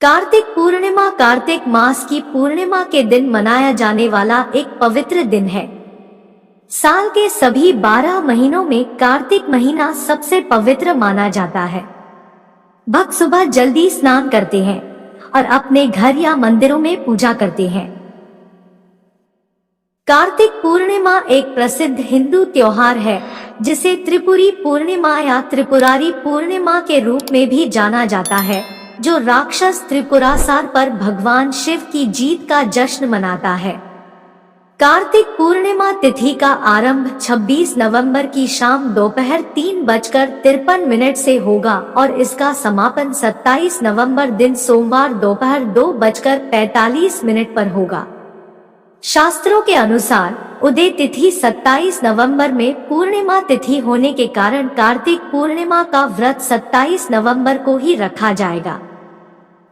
कार्तिक पूर्णिमा कार्तिक मास की पूर्णिमा के दिन मनाया जाने वाला एक पवित्र दिन है। साल के सभी 12 महीनों में कार्तिक महीना सबसे पवित्र माना जाता है। भक्त सुबह जल्दी स्नान करते हैं और अपने घर या मंदिरों में पूजा करते हैं। कार्तिक पूर्णिमा एक प्रसिद्ध हिंदू त्योहार है जिसे त्रिपुरी पूर्णिमा या त्रिपुरारी पूर्णिमा के रूप में भी जाना जाता है, जो राक्षस त्रिपुरासुर पर भगवान शिव की जीत का जश्न मनाता है। कार्तिक पूर्णिमा तिथि का आरंभ 26 नवंबर की शाम दोपहर 3:53 से होगा और इसका समापन 27 नवंबर दिन सोमवार दोपहर 2:45 पर होगा। शास्त्रों के अनुसार उदय तिथि 27 नवंबर में पूर्णिमा तिथि होने के कारण कार्तिक पूर्णिमा का व्रत 27 नवंबर को ही रखा जाएगा।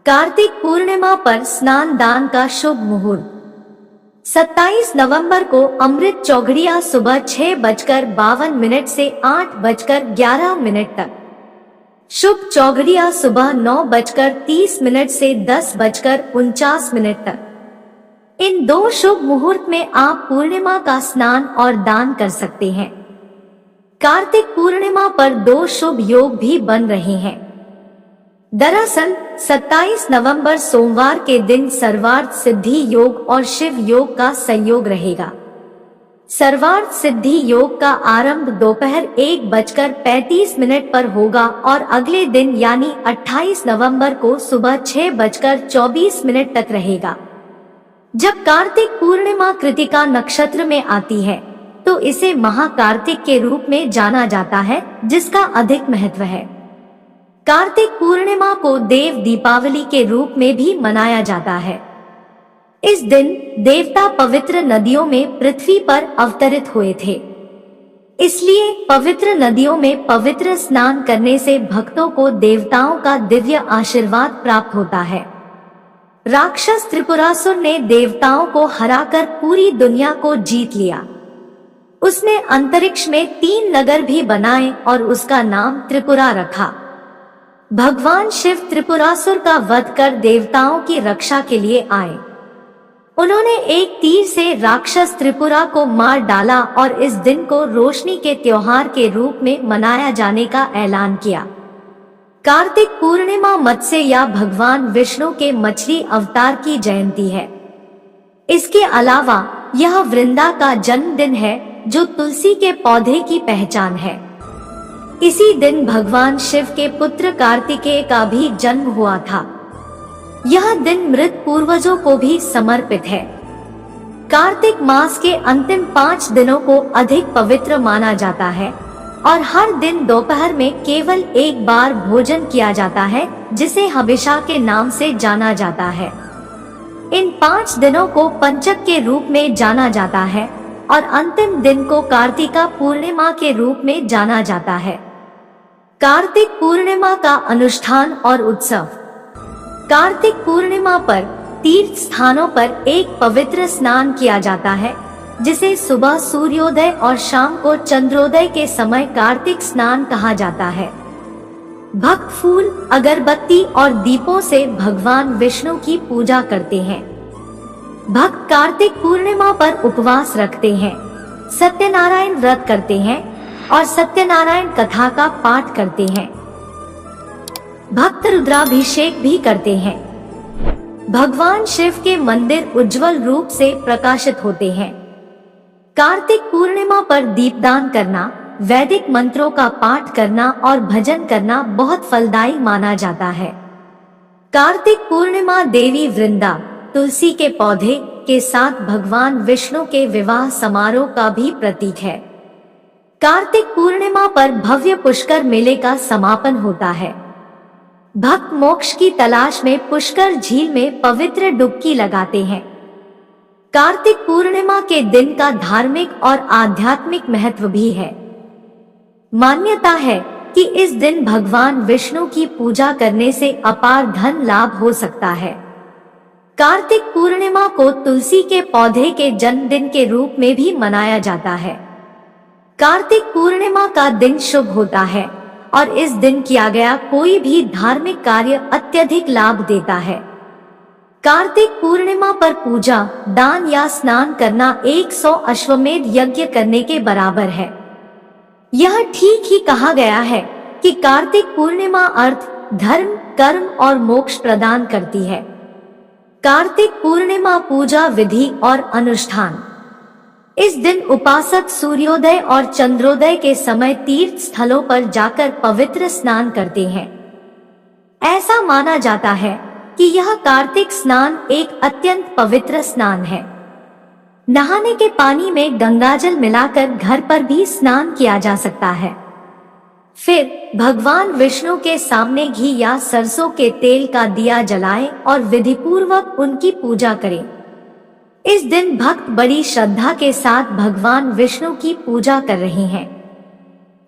कार्तिक पूर्णिमा पर स्नान दान का शुभ मुहूर्त 27 नवंबर को अमृत चौघड़िया सुबह 6:52 से 8:11 तक, शुभ चौघड़िया सुबह 9:30 से 10:49 तक। इन दो शुभ मुहूर्त में आप पूर्णिमा का स्नान और दान कर सकते हैं। कार्तिक पूर्णिमा पर दो शुभ योग भी बन रहे हैं। दरअसल 27 नवंबर सोमवार के दिन सर्वार्थ सिद्धि योग और शिव योग का संयोग रहेगा। सर्वार्थ सिद्धि योग का आरंभ दोपहर 1:35 पर होगा और अगले दिन यानी 28 नवंबर को सुबह 6:24 तक रहेगा। जब कार्तिक पूर्णिमा कृतिका नक्षत्र में आती है तो इसे महाकार्तिक के रूप में जाना जाता है, जिसका अधिक महत्व है। कार्तिक पूर्णिमा को देव दीपावली के रूप में भी मनाया जाता है। इस दिन देवता पवित्र नदियों में पृथ्वी पर अवतरित हुए थे, इसलिए पवित्र नदियों में पवित्र स्नान करने से भक्तों को देवताओं का दिव्य आशीर्वाद प्राप्त होता है। राक्षस त्रिपुरासुर ने देवताओं को हराकर पूरी दुनिया को जीत लिया। उसने अंतरिक्ष में 3 नगर भी बनाए और उसका नाम त्रिपुरा रखा। भगवान शिव त्रिपुरासुर का वध कर देवताओं की रक्षा के लिए आए। उन्होंने एक तीर से राक्षस त्रिपुरा को मार डाला और इस दिन को रोशनी के त्योहार के रूप में मनाया जाने का ऐलान किया। कार्तिक पूर्णिमा मत्स्य या भगवान विष्णु के मछली अवतार की जयंती है। इसके अलावा यह वृंदा का जन्मदिन है, जो तुलसी के पौधे की पहचान है। इसी दिन भगवान शिव के पुत्र कार्तिकेय का भी जन्म हुआ था। यह दिन मृत पूर्वजों को भी समर्पित है। कार्तिक मास के अंतिम 5 दिनों को अधिक पवित्र माना जाता है और हर दिन दोपहर में केवल एक बार भोजन किया जाता है, जिसे हविषा के नाम से जाना जाता है। इन 5 दिनों को पंचक के रूप में जाना जाता है और अंतिम दिन को कार्तिका पूर्णिमा के रूप में जाना जाता है। कार्तिक पूर्णिमा का अनुष्ठान और उत्सव। कार्तिक पूर्णिमा पर तीर्थ स्थानों पर एक पवित्र स्नान किया जाता है, जिसे सुबह सूर्योदय और शाम को चंद्रोदय के समय कार्तिक स्नान कहा जाता है। भक्त फूल, अगरबत्ती और दीपों से भगवान विष्णु की पूजा करते हैं। भक्त कार्तिक पूर्णिमा पर उपवास रखते हैं, सत्यनारायण व्रत करते हैं और सत्यनारायण कथा का पाठ करते हैं। भक्त रुद्राभिषेक भी करते हैं। भगवान शिव के मंदिर उज्जवल रूप से प्रकाशित होते हैं। कार्तिक पूर्णिमा पर दीपदान करना, वैदिक मंत्रों का पाठ करना और भजन करना बहुत फलदायी माना जाता है। कार्तिक पूर्णिमा देवी वृंदा, तुलसी के पौधे के साथ भगवान विष्णु के विवाह समारोह का भी प्रतीक है। कार्तिक पूर्णिमा पर भव्य पुष्कर मेले का समापन होता है। भक्त मोक्ष की तलाश में पुष्कर झील में पवित्र डुबकी लगाते हैं। कार्तिक पूर्णिमा के दिन का धार्मिक और आध्यात्मिक महत्व भी है। मान्यता है कि इस दिन भगवान विष्णु की पूजा करने से अपार धन लाभ हो सकता है। कार्तिक पूर्णिमा को तुलसी के पौधे के जन्मदिन के रूप में भी मनाया जाता है। कार्तिक पूर्णिमा का दिन शुभ होता है और इस दिन किया गया कोई भी धार्मिक कार्य अत्यधिक लाभ देता है। कार्तिक पूर्णिमा पर पूजा, दान या स्नान करना 100 अश्वमेध यज्ञ करने के बराबर है। यह ठीक ही कहा गया है कि कार्तिक पूर्णिमा अर्थ, धर्म, कर्म और मोक्ष प्रदान करती है। कार्तिक पूर्णिमा पूजा विधि और अनुष्ठान। इस दिन उपासक सूर्योदय और चंद्रोदय के समय तीर्थ स्थलों पर जाकर पवित्र स्नान करते हैं। ऐसा माना जाता है कि यह कार्तिक स्नान एक अत्यंत पवित्र स्नान है। नहाने के पानी में गंगाजल मिलाकर घर पर भी स्नान किया जा सकता है। फिर भगवान विष्णु के सामने घी या सरसों के तेल का दिया जलाएं और विधिपूर्वक उनकी पूजा करें। इस दिन भक्त बड़ी श्रद्धा के साथ भगवान विष्णु की पूजा कर रहे हैं।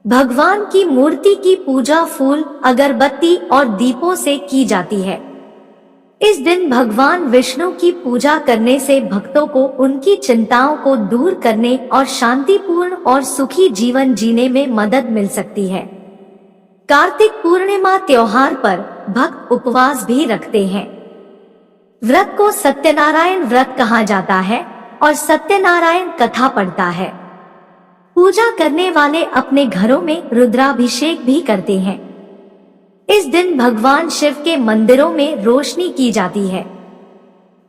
भगवान की मूर्ति की पूजा फूल, अगरबत्ती और दीपों से की जाती है। इस दिन भगवान विष्णु की पूजा करने से भक्तों को उनकी चिंताओं को दूर करने और शांतिपूर्ण और सुखी जीवन जीने में मदद मिल सकती है। कार्तिक पूर्णिमा त्योहार पर भक्त उपवास भी रखते हैं। व्रत को सत्यनारायण व्रत कहा जाता है और सत्यनारायण कथा पढ़ता है। पूजा करने वाले अपने घरों में रुद्राभिषेक भी करते हैं। इस दिन भगवान शिव के मंदिरों में रोशनी की जाती है।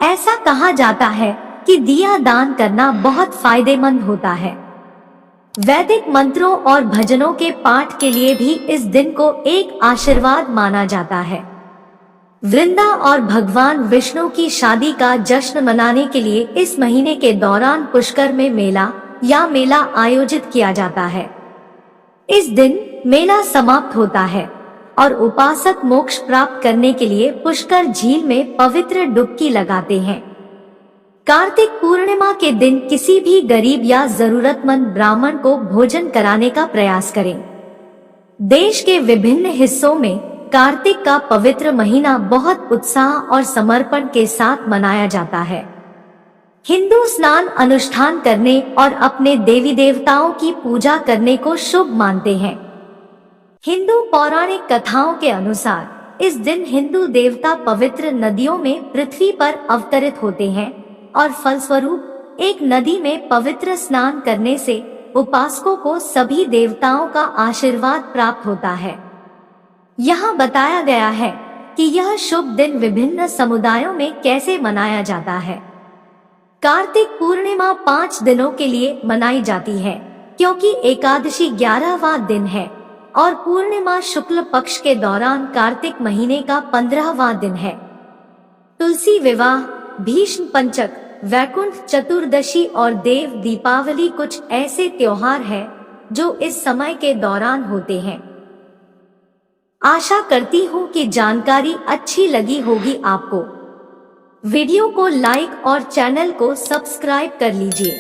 ऐसा कहा जाता है कि दिया दान करना बहुत फायदेमंद होता है। वैदिक मंत्रों और भजनों के पाठ के लिए भी इस दिन को एक आशीर्वाद माना जाता है। वृंदा और भगवान विष्णु की शादी का जश्न मनाने के लिए इस महीने के दौरान पुष्कर में मेला या मेला आयोजित किया जाता है। इस दिन मेला समाप्त होता है और उपासक मोक्ष प्राप्त करने के लिए पुष्कर झील में पवित्र डुबकी लगाते हैं। कार्तिक पूर्णिमा के दिन किसी भी गरीब या जरूरतमंद ब्राह्मण को भोजन कराने का प्रयास करें। देश के विभिन्न हिस्सों में कार्तिक का पवित्र महीना बहुत उत्साह और समर्पण के साथ मनाया जाता है। हिंदू स्नान अनुष्ठान करने और अपने देवी देवताओं की पूजा करने को शुभ मानते हैं। हिंदू पौराणिक कथाओं के अनुसार इस दिन हिंदू देवता पवित्र नदियों में पृथ्वी पर अवतरित होते हैं और फलस्वरूप एक नदी में पवित्र स्नान करने से उपासकों को सभी देवताओं का आशीर्वाद प्राप्त होता है। यहाँ बताया गया है कि यह शुभ दिन विभिन्न समुदायों में कैसे मनाया जाता है। कार्तिक पूर्णिमा 5 दिनों के लिए मनाई जाती है क्योंकि एकादशी 11वां दिन है और पूर्णिमा शुक्ल पक्ष के दौरान कार्तिक महीने का 15वां दिन है। तुलसी विवाह, भीष्म पंचक, वैकुंठ चतुर्दशी और देव दीपावली कुछ ऐसे त्योहार हैं जो इस समय के दौरान होते हैं। आशा करती हूँ कि जानकारी अच्छी लगी होगी आपको। वीडियो को लाइक और चैनल को सब्सक्राइब कर लीजिए।